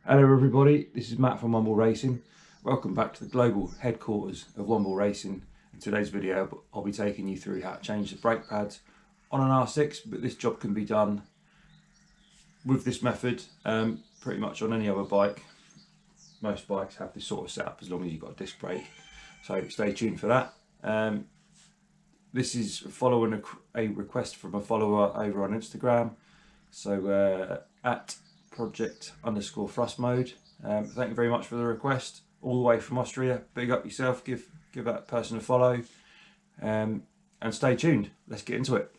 Hello everybody, this is Matt from Womble Racing. Welcome back to the global headquarters of Womble Racing. In today's video I'll be taking you through how to change the brake pads on an R6, but this job can be done with this method pretty much on any other bike. Most bikes have this sort of setup as long as you've got a disc brake, so stay tuned for that. This is following a request from a follower over on Instagram, so at project_thrust mode. Thank you very much for the request, all the way from Austria. Big up yourself, give that person a follow, and stay tuned. Let's get into it.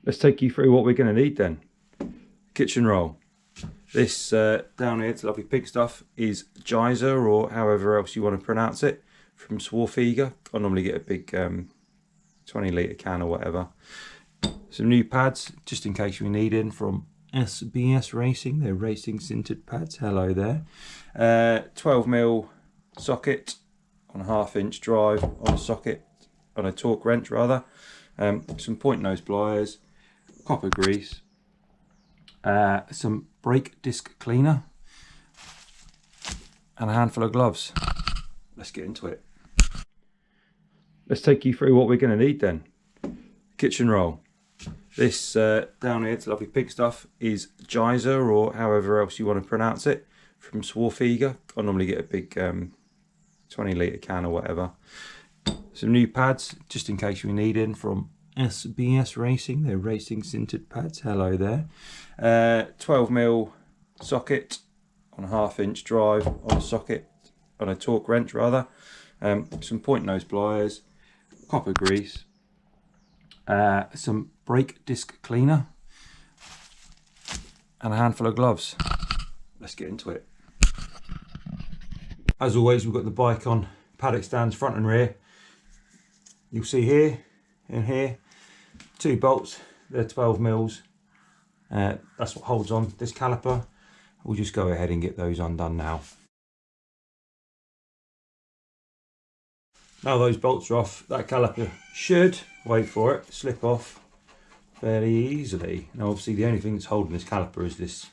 Let's take you through what we're going to need then. Kitchen roll. This down here, it's lovely pig stuff, is Geyser, or however else you want to pronounce it, from Swarfiga. I normally get a big 20 litre can or whatever. Some new pads, just in case we need in, from SBS Racing. They're racing sintered pads. Hello there. 12mm socket on a 1/2 inch drive on a socket, on a torque wrench rather. Some point nose pliers, copper grease, some brake disc cleaner, and a handful of gloves. Let's get into it. Let's take you through what we're going to need then. Kitchen roll. This down here, it's lovely pig stuff, is Geyser, or however else you want to pronounce it, from Swarfiga. I normally get a big 20 litre can or whatever. Some new pads, just in case we need in, from SBS Racing. They're racing sintered pads. Hello there. 12mm socket on a 1/2 inch drive on a socket, on a torque wrench rather. Some point nose pliers, copper grease, some brake disc cleaner, and a handful of gloves. Let's get into it. As always, we've got the bike on paddock stands front and rear. You'll see here and here 2 bolts. They're 12mm. That's what holds on this caliper. We'll just go ahead and get those undone now. Now those bolts are off, that caliper should, wait for it, slip off fairly easily. Now obviously the only thing that's holding this caliper is this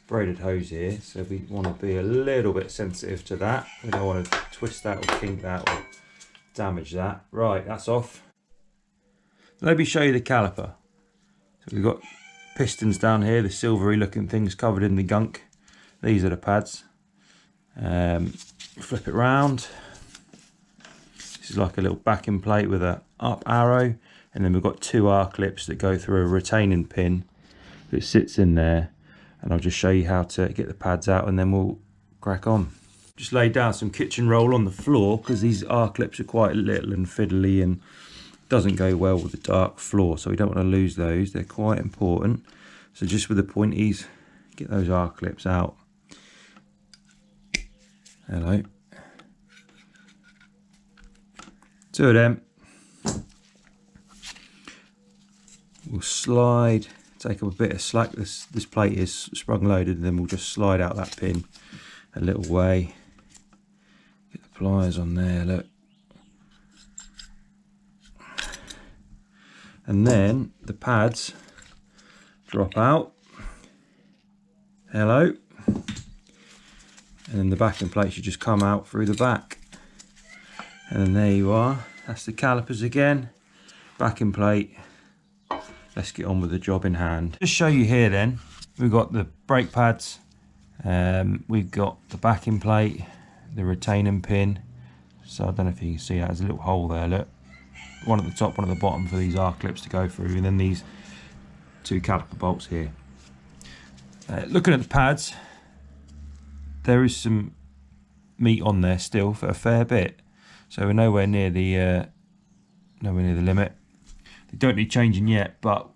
braided hose here, so we want to be a little bit sensitive to that. We don't want to twist that or kink that or damage that. Right, that's off. Let me show you the caliper. So we've got pistons down here, the silvery looking things covered in the gunk. These are the pads. Flip it round. This is like a little backing plate with a up arrow, and then we've got 2 R clips that go through a retaining pin that sits in there, and I'll just show you how to get the pads out and then we'll crack on. Just laid down some kitchen roll on the floor because these R clips are quite little and fiddly and doesn't go well with the dark floor, so we don't want to lose those. They're quite important. So just with the pointies, get those R clips out. Hello. 2 of them. We'll slide, take up a bit of slack. This plate is sprung loaded, and then we'll just slide out that pin a little way. Get the pliers on there, look. And then the pads drop out. Hello. And then the backing plate should just come out through the back. And then there you are. That's the calipers again. Backing plate. Let's get on with the job in hand. Just show you here then. We've got the brake pads. We've got the backing plate, the retaining pin. So I don't know if you can see that. There's a little hole there, look. One at the top, one at the bottom for these R clips to go through, and then these 2 caliper bolts here. Looking at the pads, there is some meat on there still for a fair bit. So we're nowhere near the limit. They don't need changing yet, but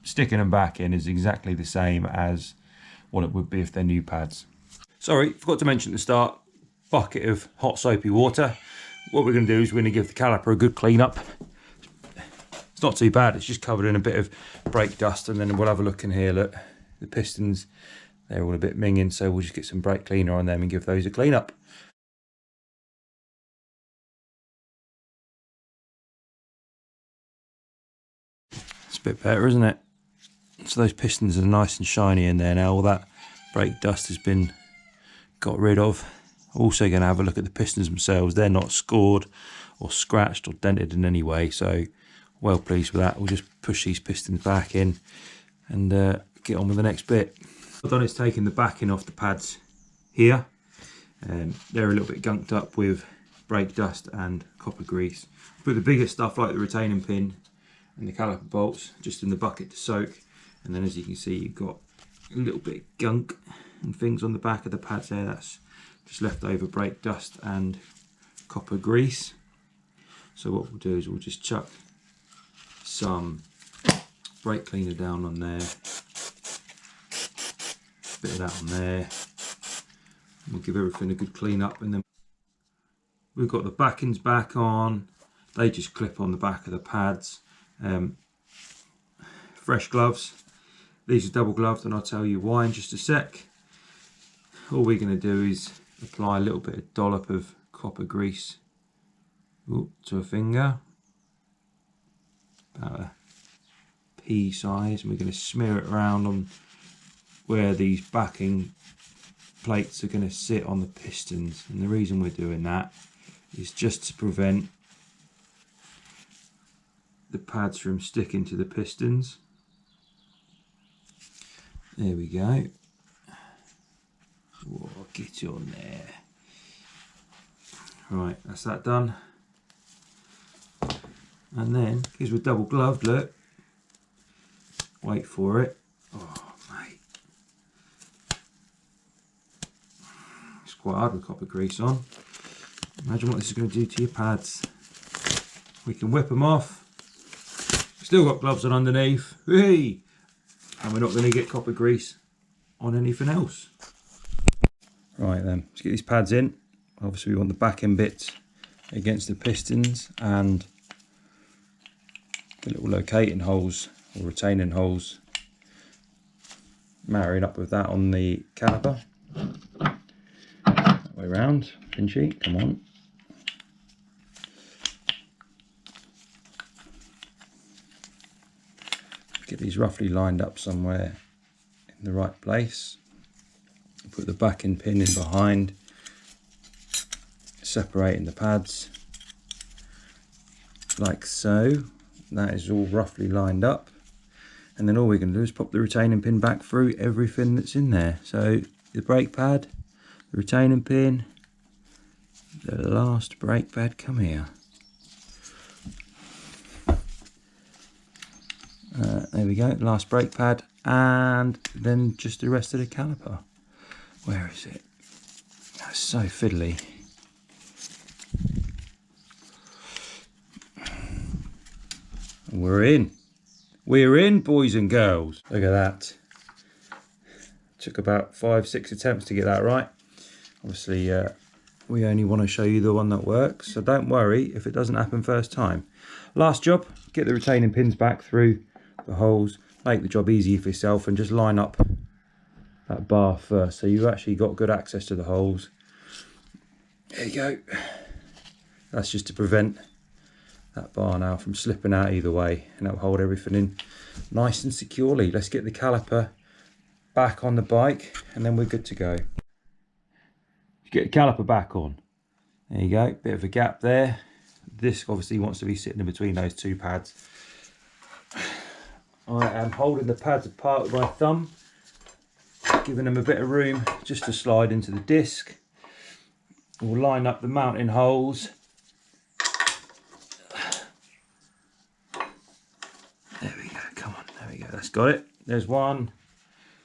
sticking them back in is exactly the same as what it would be if they're new pads. Sorry, forgot to mention at the start, bucket of hot soapy water. What we're going to do is we're going to give the caliper a good clean up. It's not too bad, it's just covered in a bit of brake dust, and then we'll have a look in here. Look, the pistons, they're all a bit minging, so we'll just get some brake cleaner on them and give those a clean up. It's a bit better, isn't it? So those pistons are nice and shiny in there now. All that brake dust has been got rid of. Also going to have a look at the pistons themselves. They're not scored or scratched or dented in any way, so well pleased with that. We'll just push these pistons back in and get on with the next bit. What I've done is taken the backing off the pads here. They're a little bit gunked up with brake dust and copper grease. Put the bigger stuff like the retaining pin and the caliper bolts just in the bucket to soak, and then as you can see you've got a little bit of gunk and things on the back of the pads there. That's just leftover brake dust and copper grease. So what we'll do is we'll just chuck some brake cleaner down on there, bit of that on there. We'll give everything a good clean up, and then we've got the backings back on. They just clip on the back of the pads. Fresh gloves. These are double gloved, and I'll tell you why in just a sec. All we're going to do is apply a little bit of dollop of copper grease to a finger, about a pea size, and we're going to smear it around on where these backing plates are going to sit on the pistons. And the reason we're doing that is just to prevent the pads from sticking to the pistons. There we go. Whoa, get on there. Right, that's that done. And then, because we're double gloved, look, wait for it. Oh mate, it's quite hard with copper grease on. Imagine what this is going to do to your pads. We can whip them off. Still got gloves on underneath. Hey! And we're not going to get copper grease on anything else. Right then, let's get these pads in. Obviously we want the back end bits against the pistons and the little locating holes or retaining holes marrying up with that on the caliper. That way round, pinchy, come on. Get these roughly lined up somewhere in the right place. Put the backing pin in behind, separating the pads like so. That is all roughly lined up, and then all we're going to do is pop the retaining pin back through everything that's in there. So the brake pad, the retaining pin, the last brake pad, come here. There we go, last brake pad, and then just the rest of the caliper. Where is it? That's so fiddly. We're in. We're in, boys and girls. Look at that. Took about 5-6 attempts to get that right. Obviously, we only want to show you the one that works, so don't worry if it doesn't happen first time. Last job, get the retaining pins back through the holes, make the job easy for yourself, and just line up that bar first, so you've actually got good access to the holes. There you go. That's just to prevent that bar now from slipping out either way, and that'll hold everything in nice and securely. Let's get the caliper back on the bike and then we're good to go. Get the caliper back on. There you go, bit of a gap there. This obviously wants to be sitting in between those two pads. I am holding the pads apart with my thumb, giving them a bit of room just to slide into the disc. We'll line up the mounting holes. There we go, come on, there we go, that's got it. There's one,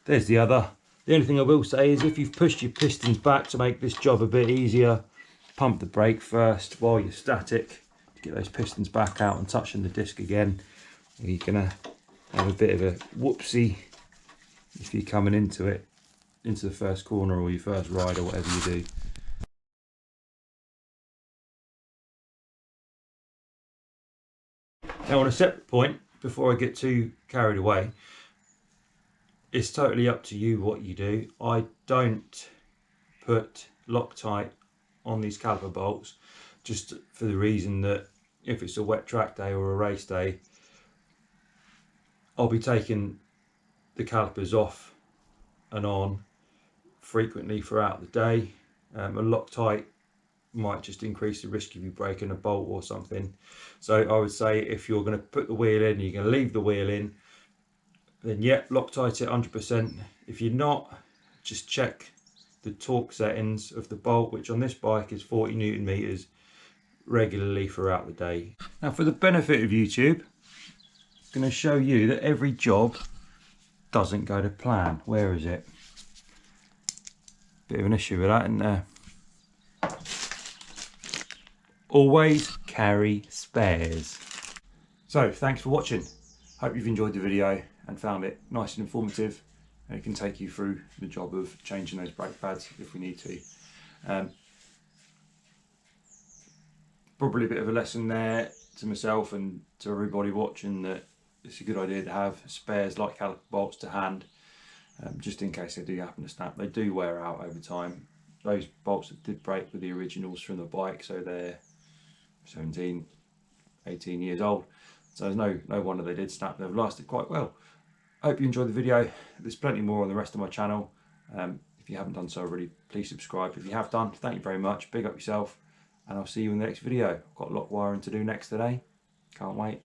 there's the other. The only thing I will say is if you've pushed your pistons back to make this job a bit easier, pump the brake first while you're static to get those pistons back out and touching the disc again. You're gonna have a bit of a whoopsie if you're coming into it, into the first corner or your first ride or whatever you do. Now on a separate point, before I get too carried away, it's totally up to you what you do. I don't put Loctite on these caliper bolts just for the reason that if it's a wet track day or a race day, I'll be taking the calipers off and on frequently throughout the day. A Loctite might just increase the risk of you breaking a bolt or something. So I would say if you're going to put the wheel in, you're going to leave the wheel in, then yeah, Loctite it 100%. If you're not, just check the torque settings of the bolt, which on this bike is 40 Newton meters, regularly throughout the day. Now for the benefit of YouTube, I'm going to show you that every job doesn't go to plan. Where is it? Bit of an issue with that, isn't there? Always carry spares. So thanks for watching. Hope you've enjoyed the video and found it nice and informative, and it can take you through the job of changing those brake pads if we need to. Probably a bit of a lesson there to myself and to everybody watching, that it's a good idea to have spares like caliper bolts to hand, just in case they do happen to snap. They do wear out over time. Those bolts that did break were the originals from the bike, so they're 17, 18 years old. So there's no wonder they did snap. They've lasted quite well. I hope you enjoyed the video. There's plenty more on the rest of my channel. If you haven't done so already, please subscribe. If you have done, thank you very much. Big up yourself, and I'll see you in the next video. I've got a lot of wiring to do next today. Can't wait.